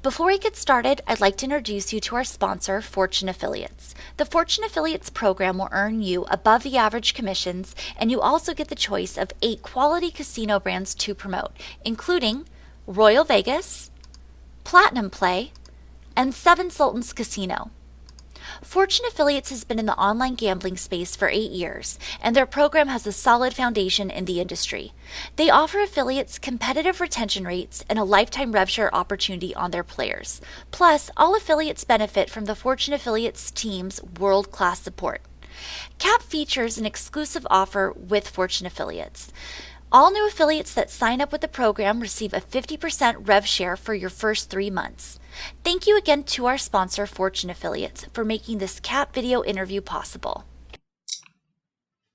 Before we get started, I'd like to introduce you to our sponsor, Fortune Affiliates. The Fortune Affiliates program will earn you above the average commissions, and you also get the choice of 8 quality casino brands to promote, including Royal Vegas, Platinum Play, and Seven Sultans Casino. Fortune Affiliates has been in the online gambling space for 8 years, and their program has a solid foundation in the industry. They offer affiliates competitive retention rates and a lifetime rev share opportunity on their players. Plus, all affiliates benefit from the Fortune Affiliates team's world-class support. CAP features an exclusive offer with Fortune Affiliates. All new affiliates that sign up with the program receive a 50% rev share for your first 3 months. Thank you again to our sponsor, Fortune Affiliates, for making this CAP video interview possible.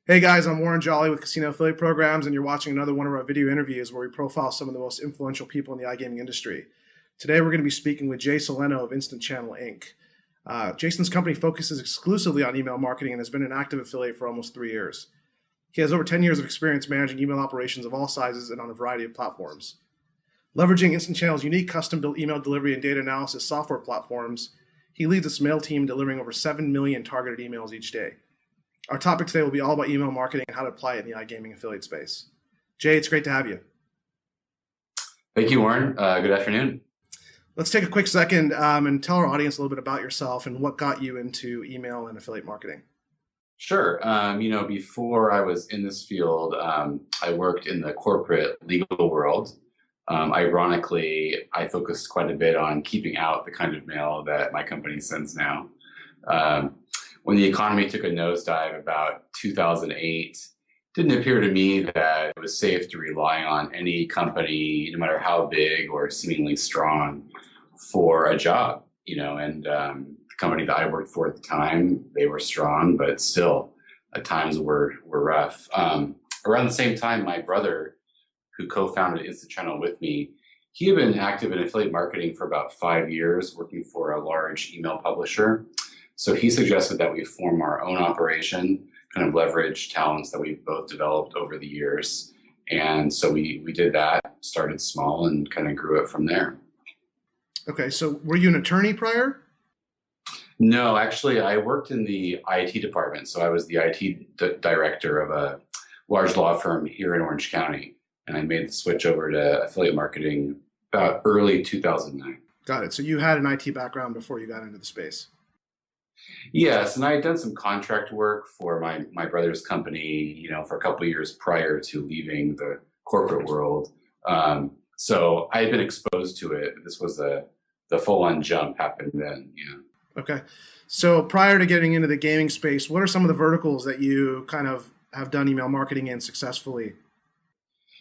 Hey guys, I'm Warren Jolly with Casino Affiliate Programs, and you're watching another one of our video interviews where we profile some of the most influential people in the iGaming industry. Today we're going to be speaking with Jay Saleno of Instant Channel Inc. Jason's company focuses exclusively on email marketing and has been an active affiliate for almost 3 years. He has over 10 years of experience managing email operations of all sizes and on a variety of platforms. Leveraging Instant Channel's unique custom-built email delivery and data analysis software platforms, he leads its mail team delivering over 7 million targeted emails each day. Our topic today will be all about email marketing and how to apply it in the iGaming affiliate space. Jay, it's great to have you. Thank you, Warren. Good afternoon. Let's take a quick second and tell our audience a little bit about yourself and what got you into email and affiliate marketing. Sure. Before I was in this field, I worked in the corporate legal world. Ironically, I focused quite a bit on keeping out the kind of mail that my company sends now. When the economy took a nosedive about 2008, it didn't appear to me that it was safe to rely on any company, no matter how big or seemingly strong, for a job. The company that I worked for at the time, they were strong, but still at times were rough. Around the same time, my brother, who co-founded Instant Channel with me, he had been active in affiliate marketing for about 5 years, working for a large email publisher. So he suggested that we form our own operation, kind of leverage talents that we've both developed over the years. And so we did that, started small and kind of grew it from there. Okay, so were you an attorney prior? No, actually, I worked in the IT department. So I was the IT director of a large law firm here in Orange County. And I made the switch over to affiliate marketing about early 2009. Got it. So you had an IT background before you got into the space. Yes, and I had done some contract work for my brother's company, for a couple of years prior to leaving the corporate world. So I had been exposed to it. This was the full-on jump happened then. Yeah. Okay. So prior to getting into the gaming space, what are some of the verticals that you kind of have done email marketing in successfully?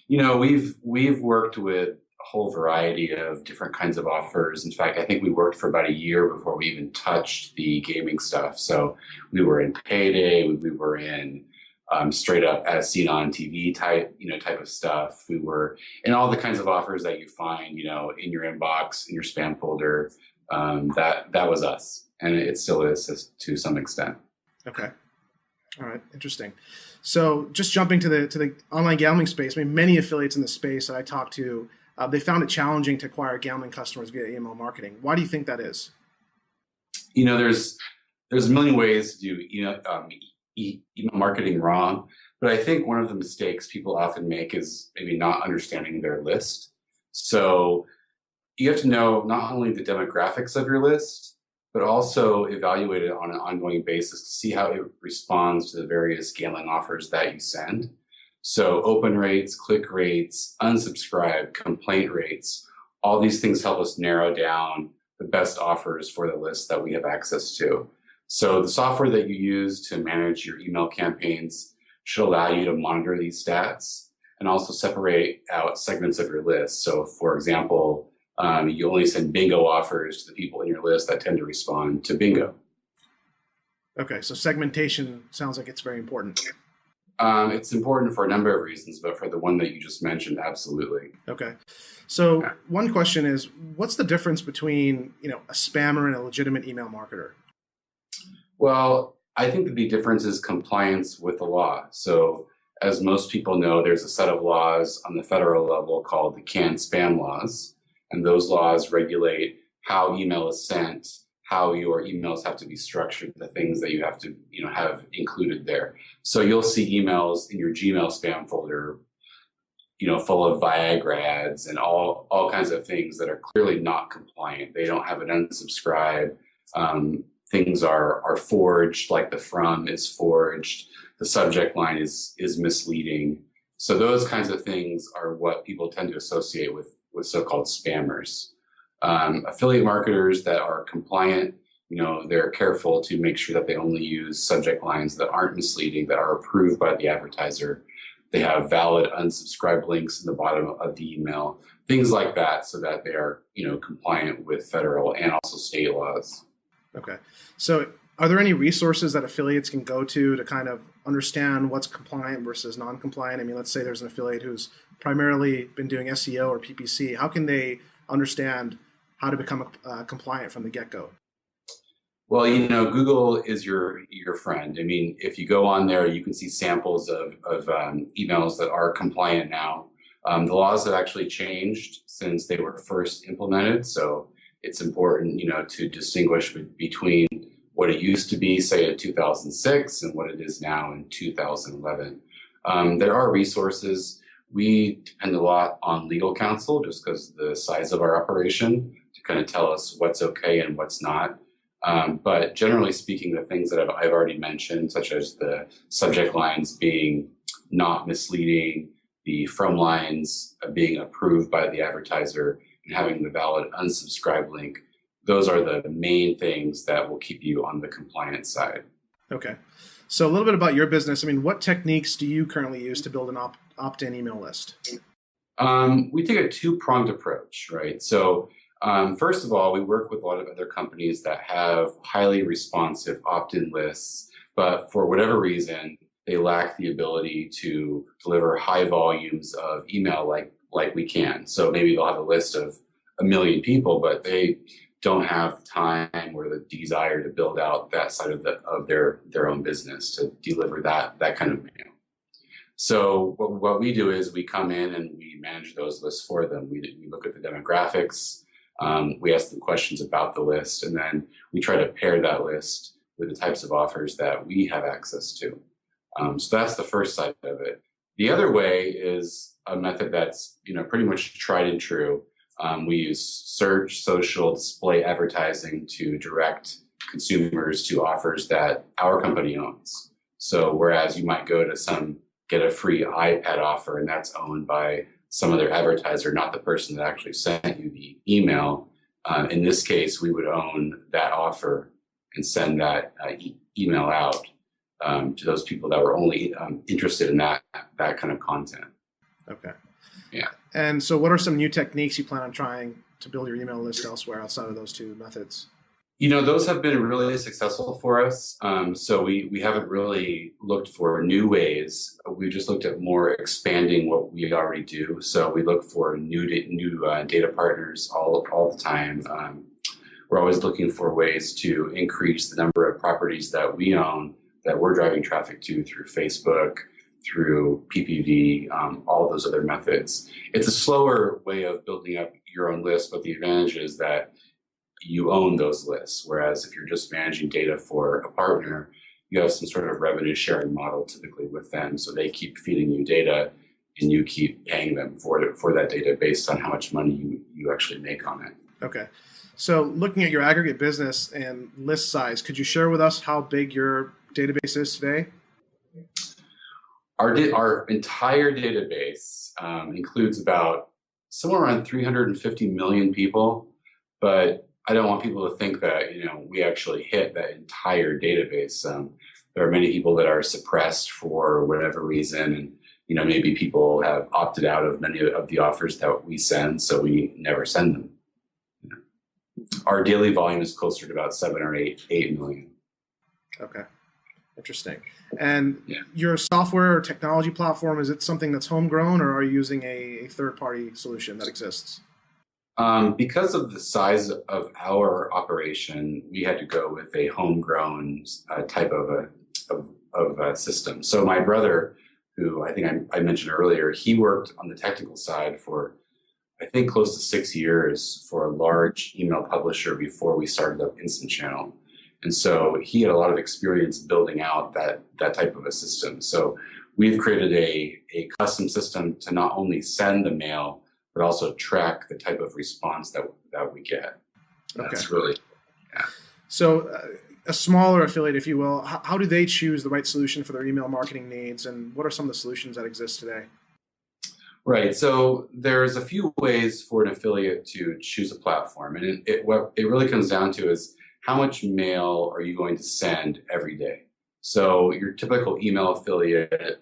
We've worked with a whole variety of different kinds of offers. In fact, I think we worked for about a year before we even touched the gaming stuff. So we were in payday, we were in straight up as seen on TV type of stuff. We were in all the kinds of offers that you find, in your inbox, in your spam folder. That was us, and it still is to some extent. Okay. All right. Interesting. So just jumping to the online gambling space, many affiliates in the space that I talked to, they found it challenging to acquire gambling customers via email marketing. Why do you think that is? There's a million ways to do email marketing wrong, but I think one of the mistakes people often make is maybe not understanding their list. So you have to know not only the demographics of your list, but also evaluate it on an ongoing basis to see how it responds to the various gambling offers that you send. So open rates, click rates, unsubscribe, complaint rates, all these things help us narrow down the best offers for the list that we have access to. So the software that you use to manage your email campaigns should allow you to monitor these stats and also separate out segments of your list. So for example, you only send bingo offers to the people in your list that tend to respond to bingo. Okay, so segmentation sounds like it's very important. It's important for a number of reasons, but for the one that you just mentioned, absolutely. Okay. So one question is, what's the difference between, a spammer and a legitimate email marketer? Well, I think that the difference is compliance with the law. So as most people know, there's a set of laws on the federal level called the canned spam laws. And those laws regulate how email is sent, how your emails have to be structured, the things that you have to, have included there. So you'll see emails in your Gmail spam folder, full of Viagra ads and all kinds of things that are clearly not compliant. They don't have an unsubscribe. Things are forged, like the from is forged. The subject line is misleading. So those kinds of things are what people tend to associate with so-called spammers. Affiliate marketers that are compliant, they're careful to make sure that they only use subject lines that aren't misleading, that are approved by the advertiser. They have valid unsubscribe links in the bottom of the email, things like that, so that they are, compliant with federal and also state laws. Okay. So are there any resources that affiliates can go to kind of understand what's compliant versus non-compliant? I mean, let's say there's an affiliate who's primarily been doing SEO or PPC. How can they understand how to become compliant from the get-go? Well, Google is your friend. I mean, if you go on there, you can see samples of emails that are compliant now. The laws have actually changed since they were first implemented, so it's important, to distinguish between what it used to be, say, in 2006 and what it is now in 2011. There are resources. We depend a lot on legal counsel just because the size of our operation to kind of tell us what's okay and what's not. But generally speaking, the things that I've already mentioned, such as the subject lines being not misleading, the from lines being approved by the advertiser, and having the valid unsubscribe link, those are the main things that will keep you on the compliant side. Okay. So a little bit about your business. I mean, what techniques do you currently use to build an opt-in email list? We take a two-pronged approach, right? So first of all, we work with a lot of other companies that have highly responsive opt-in lists, but for whatever reason, they lack the ability to deliver high volumes of email like we can. So maybe they'll have a list of 1 million people, but they don't have time or the desire to build out that side of their own business to deliver that kind of mail. So what we do is we come in and we manage those lists for them. We look at the demographics. We ask them questions about the list, and then we try to pair that list with the types of offers that we have access to. So that's the first side of it. The other way is a method that's pretty much tried and true. We use search, social, display advertising to direct consumers to offers that our company owns. So whereas you might go to get a free iPad offer, and that's owned by some other advertiser, not the person that actually sent you the email. In this case, we would own that offer and send that email out to those people that were only interested in that kind of content. Okay. Yeah. And so what are some new techniques you plan on trying to build your email list elsewhere outside of those two methods? Those have been really successful for us. So we haven't really looked for new ways. We just looked at more expanding what we already do. So we look for new data partners all the time. We're always looking for ways to increase the number of properties that we own that we're driving traffic to through Facebook, through PPV, all those other methods. It's a slower way of building up your own list, but the advantage is that you own those lists. Whereas if you're just managing data for a partner, you have some sort of revenue sharing model typically with them. So they keep feeding you data and you keep paying them for that data based on how much money you actually make on it. Okay. So looking at your aggregate business and list size, could you share with us how big your database is today? Our entire database includes about somewhere around 350 million people, but I don't want people to think that we actually hit that entire database. There are many people that are suppressed for whatever reason, and maybe people have opted out of many of the offers that we send, so we never send them. Our daily volume is closer to about 7 or 8 million. Okay. Interesting. And your software or technology platform, is it something that's homegrown, or are you using a third-party solution that exists? Because of the size of our operation, we had to go with a homegrown type of a system. So my brother, who I think I mentioned earlier, he worked on the technical side for I think close to 6 years for a large email publisher before we started up Instant Channel. And so he had a lot of experience building out that type of a system. So we've created a custom system to not only send the mail, but also track the type of response that we get. That's really, yeah. So a smaller affiliate, if you will, how do they choose the right solution for their email marketing needs? And what are some of the solutions that exist today? Right. So there's a few ways for an affiliate to choose a platform. And what it really comes down to is how much mail are you going to send every day? So your typical email affiliate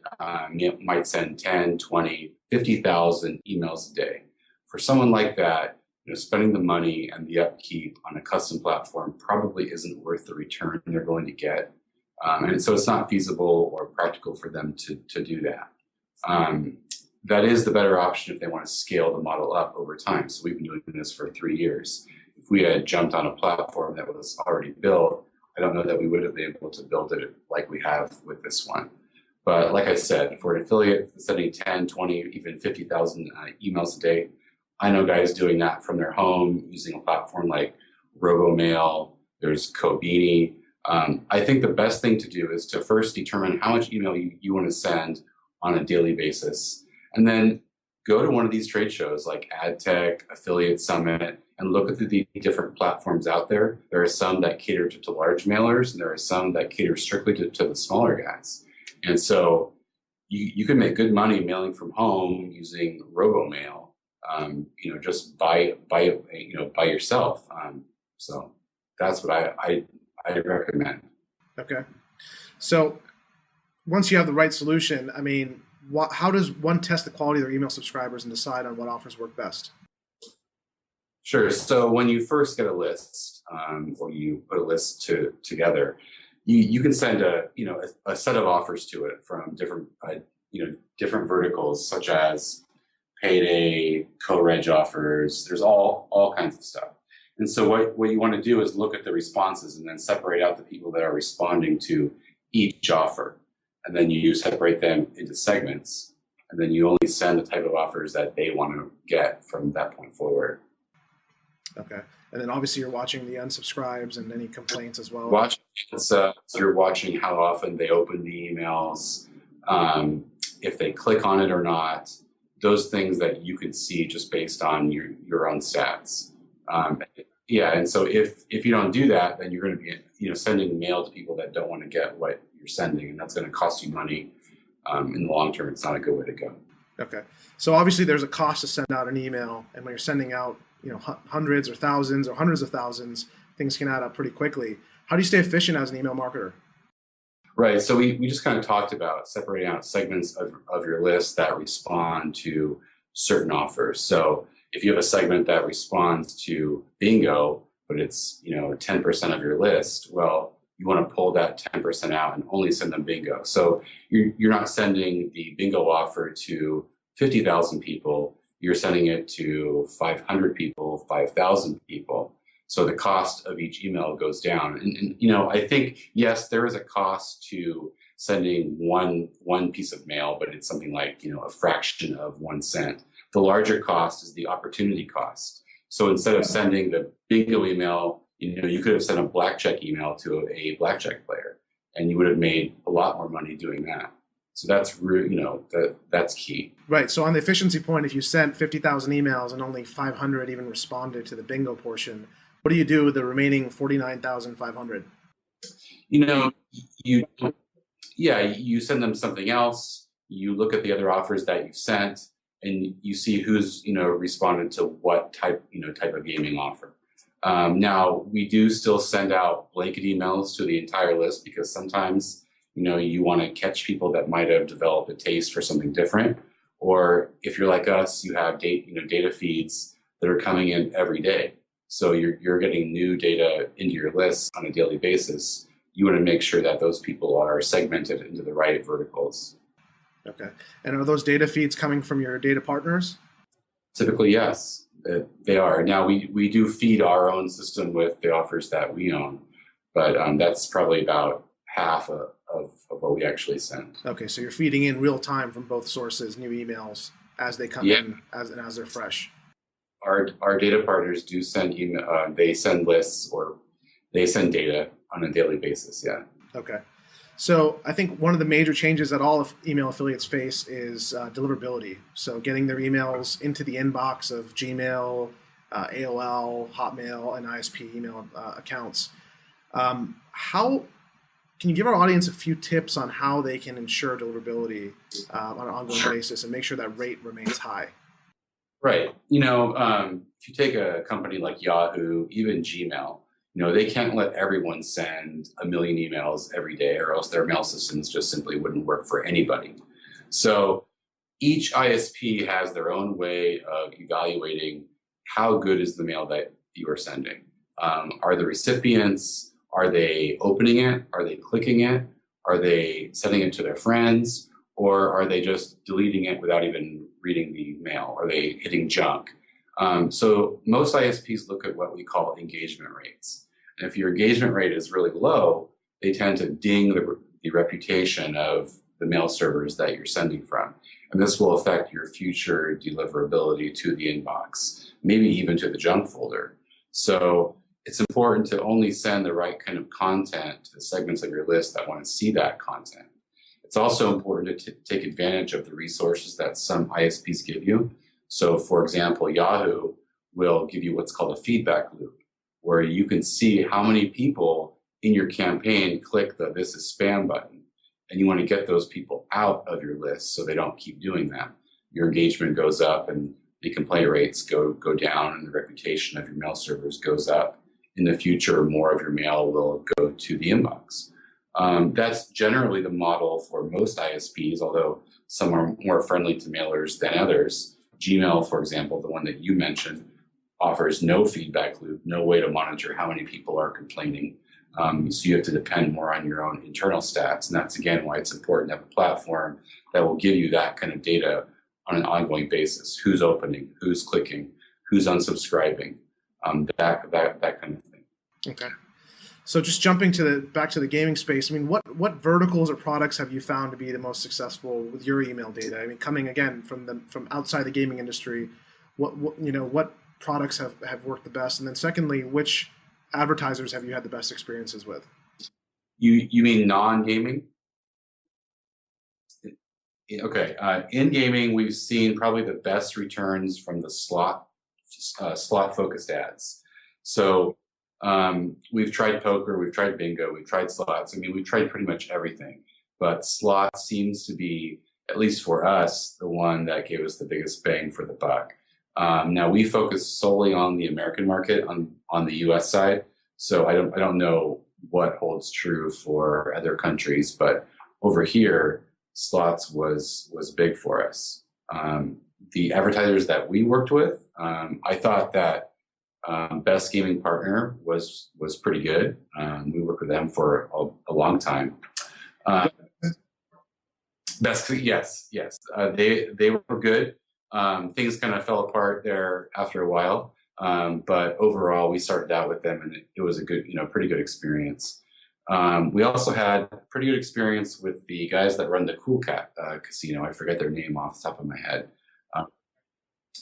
might send 10, 20, 50,000 emails a day. For someone like that, spending the money and the upkeep on a custom platform probably isn't worth the return they're going to get. And so it's not feasible or practical for them to do that. That is the better option if they want to scale the model up over time. So we've been doing this for 3 years. If we had jumped on a platform that was already built, I don't know that we would have been able to build it like we have with this one. But like I said, for an affiliate sending 10, 20, even 50,000 emails a day, I know guys doing that from their home using a platform like RoboMail, there's Kobini. I think the best thing to do is to first determine how much email you want to send on a daily basis. And then go to one of these trade shows like AdTech, Affiliate Summit, and look at the different platforms out there. There are some that cater to large mailers, and there are some that cater strictly to the smaller guys. And so you can make good money mailing from home using RoboMail. Just by yourself. So that's what I recommend. Okay. So once you have the right solution, I mean, how does one test the quality of their email subscribers and decide on what offers work best? Sure. So when you first get a list, or you put a list together, you can send a set of offers to it from different verticals, such as payday, co-reg offers. There's all kinds of stuff. And so what you want to do is look at the responses and then separate out the people that are responding to each offer. And then you separate them into segments. And then you only send the type of offers that they want to get from that point forward. Okay. And then obviously you're watching the unsubscribes and any complaints as well. You're watching how often they open the emails, if they click on it or not. Those things that you can see just based on your own stats. And so if you don't do that, then you're going to be sending mail to people that don't want to get what you're sending, and that's going to cost you money. In the long term, it's not a good way to go. Okay, so obviously there's a cost to send out an email, and when you're sending out hundreds or thousands or hundreds of thousands, things can add up pretty quickly. How do you stay efficient as an email marketer? Right. So we just kind of talked about separating out segments of your list that respond to certain offers. So if you have a segment that responds to bingo, but it's 10% of your list, well, you want to pull that 10% out and only send them bingo. So you're not sending the bingo offer to 50,000 people. You're sending it to 500 people, 5,000 people. So the cost of each email goes down. And I think, yes, there is a cost to sending one piece of mail, but it's something like, a fraction of 1 cent. The larger cost is the opportunity cost. So instead of sending the bingo email, you could have sent a blackjack email to a blackjack player, and you would have made a lot more money doing that. So that's that's key. Right. So on the efficiency point, if you sent 50,000 emails and only 500 even responded to the bingo portion, what do you do with the remaining 49,500? You send them something else. You look at the other offers that you've sent, and you see who's responded to what type of gaming offer. Now we do still send out blanket emails to the entire list because sometimes you want to catch people that might have developed a taste for something different, or if you're like us, you have data feeds that are coming in every day. So you're getting new data into your list on a daily basis. You want to make sure that those people are segmented into the right verticals. Okay. And are those data feeds coming from your data partners? Typically, yes, they are. Now, we do feed our own system with the offers that we own, but that's probably about half of what we actually send. Okay, so you're feeding in real time from both sources, new emails as they come in, as they're fresh. our data partners do send email. They send lists or they send data on a daily basis. Yeah. Okay. So I think one of the major changes that all email affiliates face is deliverability. So getting their emails into the inbox of Gmail, AOL, Hotmail, and ISP email accounts. How can you give our audience a few tips on how they can ensure deliverability on an ongoing basis and make sure that rate remains high? Right. If you take a company like Yahoo, even Gmail, they can't let everyone send a million emails every day, or else their mail systems just simply wouldn't work for anybody. So each ISP has their own way of evaluating how good is the mail that you are sending. Are the recipients, are they opening it? Are they clicking it? Are they sending it to their friends? Or are they just deleting it without even reading the mail? Are they hitting junk? So most ISPs look at what we call engagement rates. And if your engagement rate is really low, they tend to ding the reputation of the mail servers that you're sending from. And this will affect your future deliverability to the inbox, maybe even to the junk folder. So it's important to only send the right kind of content to the segments of your list that want to see that content. It's also important to take advantage of the resources that some ISPs give you. So for example, Yahoo will give you what's called a feedback loop, where you can see how many people in your campaign click the "this is spam" button. And you want to get those people out of your list so they don't keep doing that. Your engagement goes up and the complaint rates go down, and the reputation of your mail servers goes up. In the future, more of your mail will go to the inbox. That's generally the model for most ISPs, although some are more friendly to mailers than others. Gmail, for example, the one that you mentioned, offers no feedback loop, no way to monitor how many people are complaining. So you have to depend more on your own internal stats. And that's, again, why it's important to have a platform that will give you that kind of data on an ongoing basis. Who's opening, who's clicking, who's unsubscribing, that kind of thing. Okay. So just jumping back to the gaming space, I mean, what verticals or products have you found to be the most successful with your email data? I mean, coming again from outside the gaming industry, what products have worked the best? And then secondly, which advertisers have you had the best experiences with? You mean non-gaming? Okay. In gaming, we've seen probably the best returns from the slot focused ads. So we've tried poker, we've tried bingo, we've tried slots. I mean, we've tried pretty much everything, but slot seems to be, at least for us, the one that gave us the biggest bang for the buck. Now we focus solely on the American market on the US side. So I don't know what holds true for other countries, but over here, slots was big for us. The advertisers that we worked with, I thought that Best Gaming Partner was pretty good. We worked with them for a long time. Yes. They were good. Things kind of fell apart there after a while, but overall, we started out with them, and it was a good, pretty good experience. We also had pretty good experience with the guys that run the Cool Cat casino. I forget their name off the top of my head.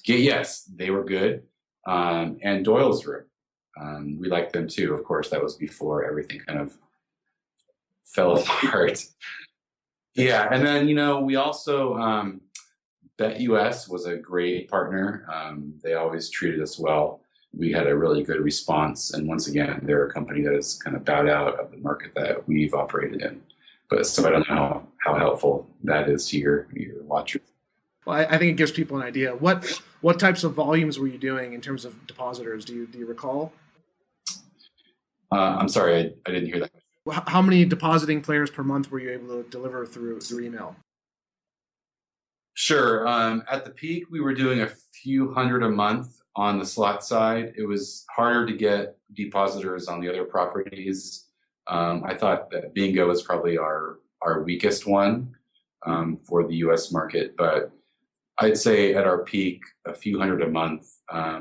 Yes, they were good. And Doyle's Room. We liked them too. Of course, that was before everything kind of fell apart. Yeah, and then, we also, BetUS was a great partner. They always treated us well. We had a really good response. And once again, they're a company that has kind of bowed out of the market that we've operated in. But so I don't know how helpful that is to your watchers. Well, I think it gives people an idea. What types of volumes were you doing in terms of depositors? Do you recall? I'm sorry, I didn't hear that. How many depositing players per month were you able to deliver through email? Sure. At the peak, we were doing a few hundred a month on the slot side. It was harder to get depositors on the other properties. I thought that bingo was probably our weakest one for the U.S. market, but I'd say at our peak, a few hundred a month.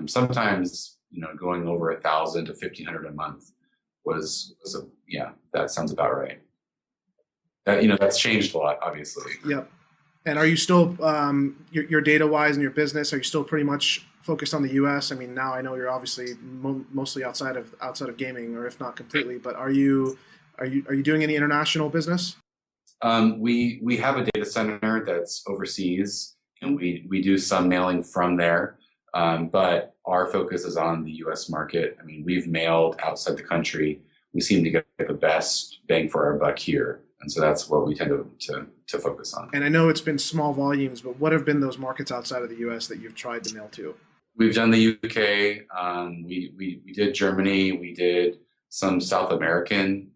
Sometimes, going over 1,000 to 1,500 a month was that sounds about right. That's changed a lot, obviously. Yep. And are you still your data wise and your business? Are you still pretty much focused on the U.S.? I mean, now I know you're obviously mostly outside of gaming, or if not completely. But are you doing any international business? We have a data center that's overseas, and we do some mailing from there. But our focus is on the U.S. market. I mean, we've mailed outside the country. We seem to get the best bang for our buck here, and so that's what we tend to focus on. And I know it's been small volumes, but what have been those markets outside of the U.S. that you've tried to mail to? We've done the UK. We did Germany. We did some South American,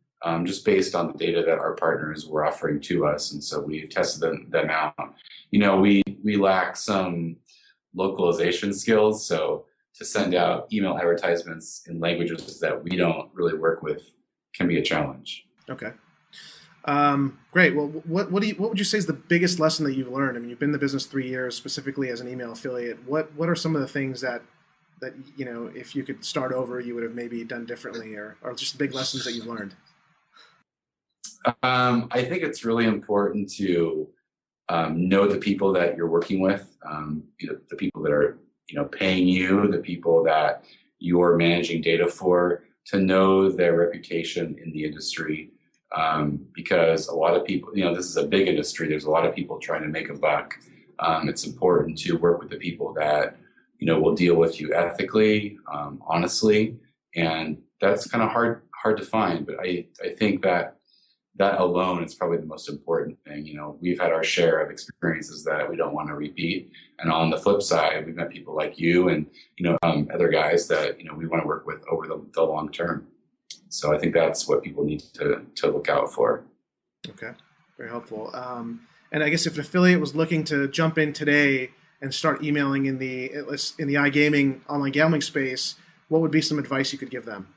just based on the data that our partners were offering to us, and so we've tested them out. You know, we lack some localization skills, so to send out email advertisements in languages that we don't really work with can be a challenge. Okay. Great. Well, what would you say is the biggest lesson that you've learned? I mean, you've been in the business 3 years, specifically as an email affiliate. What are some of the things that you know, if you could start over, you would have maybe done differently, or just big lessons that you've learned? I think it's really important to know the people that you're working with, you know, the people that are, you know, paying you, the people that you're managing data for, to know their reputation in the industry. Because a lot of people, you know, this is a big industry. There's a lot of people trying to make a buck. It's important to work with the people that, you know, will deal with you ethically, honestly, and that's kind of hard to find. But I think that alone is probably the most important thing. You know, we've had our share of experiences that we don't want to repeat, and on the flip side, we've met people like you and, you know, other guys that, you know, we want to work with over the long term. So I think that's what people need to look out for. Okay, very helpful. And I guess if an affiliate was looking to jump in today and start emailing in the iGaming online gambling space, what would be some advice you could give them?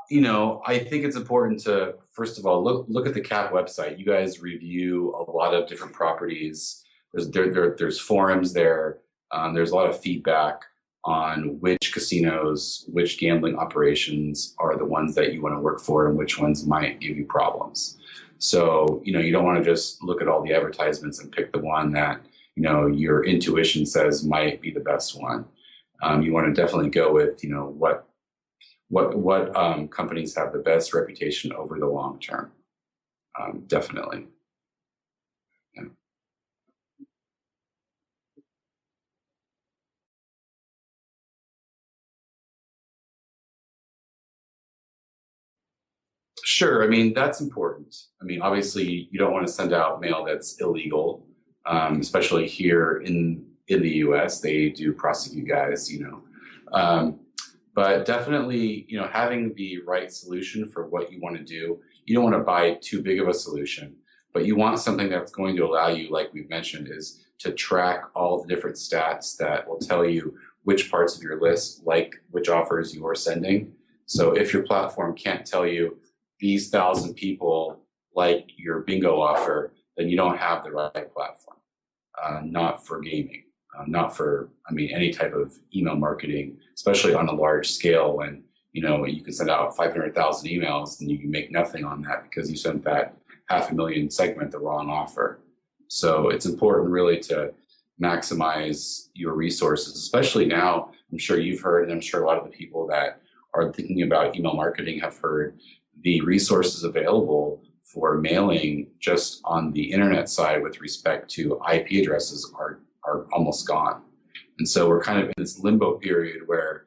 You know, I think it's important to, first of all, look at the CAP website. You guys review a lot of different properties. There's forums there. There's a lot of feedback on which casinos, which gambling operations are the ones that you want to work for and which ones might give you problems. So, you know, you don't want to just look at all the advertisements and pick the one that, you know, your intuition says might be the best one. You want to definitely go with, you know, what companies have the best reputation over the long term. Definitely. Yeah. Sure. I mean, that's important. I mean, obviously, you don't want to send out mail that's illegal, especially here in the U.S. They do prosecute guys, you know. But definitely, you know, having the right solution for what you want to do. You don't want to buy too big of a solution, but you want something that's going to allow you, like we've mentioned, is to track all the different stats that will tell you which parts of your list, like which offers you are sending. So if your platform can't tell you these 1,000 people like your bingo offer, then you don't have the right platform. Not for gaming, not for, I mean, any type of email marketing, especially on a large scale when, you know, you can send out 500,000 emails and you can make nothing on that because you sent that 500,000 segment the wrong offer. So it's important really to maximize your resources, especially now. I'm sure you've heard, and I'm sure a lot of the people that are thinking about email marketing have heard the resources available for mailing just on the internet side with respect to IP addresses are almost gone. And so we're kind of in this limbo period where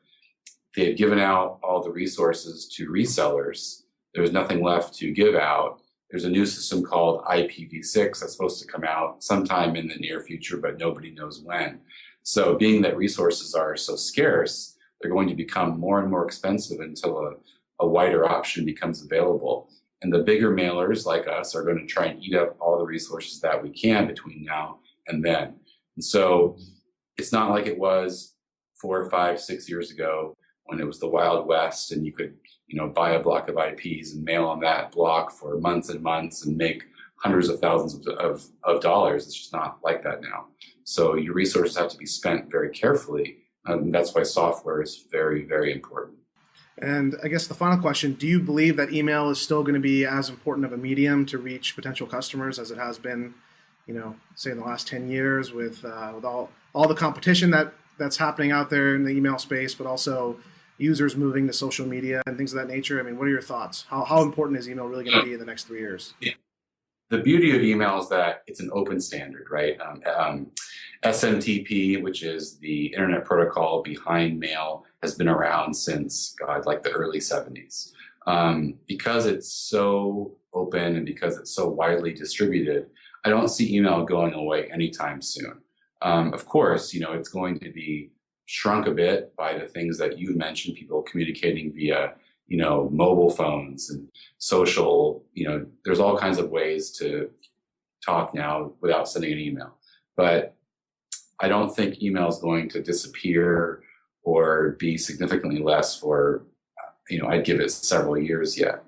they've given out all the resources to resellers. There's nothing left to give out. There's a new system called IPv6 that's supposed to come out sometime in the near future, but nobody knows when. So being that resources are so scarce, they're going to become more and more expensive until a wider option becomes available. And the bigger mailers like us are going to try and eat up all the resources that we can between now and then. And so it's not like it was 4 or 5, 6 years ago when it was the Wild West and you could, you know, buy a block of IPs and mail on that block for months and months and make hundreds of thousands of dollars. It's just not like that now. So your resources have to be spent very carefully. That's why software is very, very important. And I guess the final question, do you believe that email is still going to be as important of a medium to reach potential customers as it has been, say in the last 10 years with all the competition that's happening out there in the email space, but also users moving to social media and things of that nature? I mean, what are your thoughts? How important is email really going to be in the next 3 years? The beauty of email is that it's an open standard, right? SMTP, which is the internet protocol behind mail, has been around since, God, like the early 70s. Because it's so open and because it's so widely distributed, I don't see email going away anytime soon. Of course, it's going to be shrunk a bit by the things that you mentioned, people communicating via mobile phones and social, there's all kinds of ways to talk now without sending an email. But I don't think email is going to disappear or be significantly less for, I'd give it several years yet.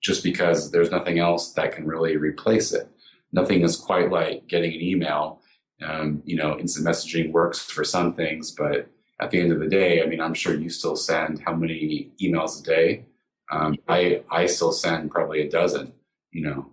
Just because there's nothing else that can really replace it. Nothing is quite like getting an email. Instant messaging works for some things, but at the end of the day, I mean, I'm sure you still send how many emails a day? I still send probably a dozen, Yeah.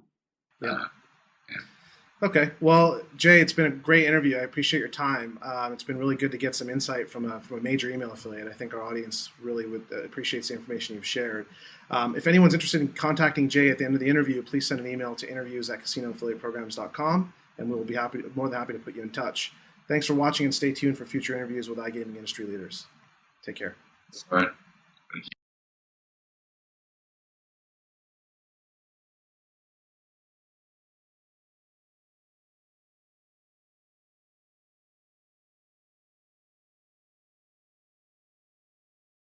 Okay. Well, Jay, it's been a great interview. I appreciate your time. It's been really good to get some insight from a major email affiliate. I think our audience really would appreciate the information you've shared. If anyone's interested in contacting Jay at the end of the interview, please send an email to interviews@casinoaffiliateprograms.com, and we'll be more than happy to put you in touch. Thanks for watching, and stay tuned for future interviews with iGaming industry leaders. Take care. All right.